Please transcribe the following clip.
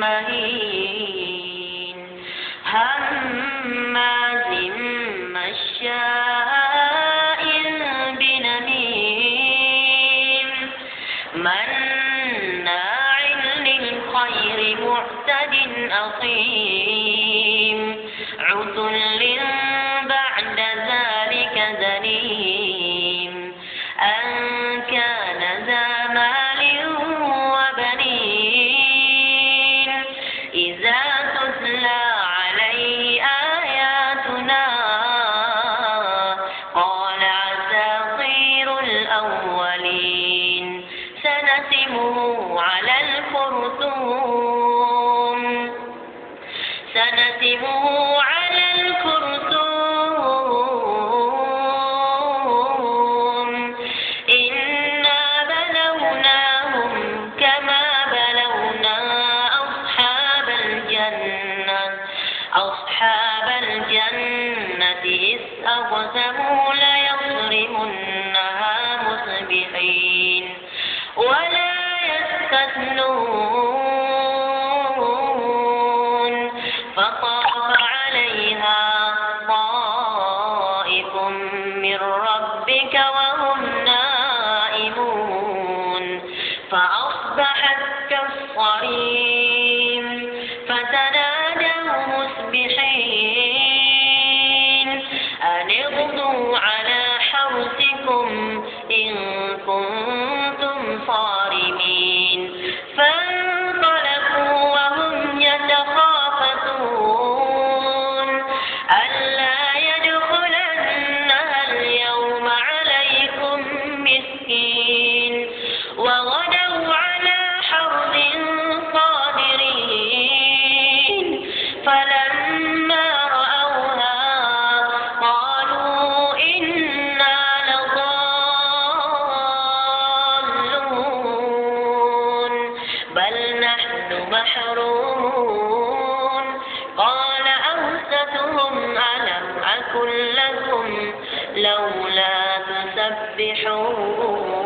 مهين هماز مشاء بنميم مناع للخير معتد أثيم عتل بعد ذلك زنيم أن كان ذا مال وبنين إذا تتلى عليه آياتنا قال أساطير الأولين سنسمه على الخرطوم إنا بلوناهم كما بلونا أصحاب الجنة إذ أقسموا ليصرمنها مصبحين ولا يستثنون فطاف عليها طائف من ربك وهم نائمون فأصبحت كالصريم فتنادوا مصبحين أن اغدوا على حرثكم إن كنتم صارمين فانطلقوا وهم يتخافتون ألا يدخلنها اليوم عليكم مسكين وغدوا على حرد قادرين فلما رأوها قالوا إنا لضالون بل نحن محرومون قال أوسطهم ألم أقل لكم لولا تسبحون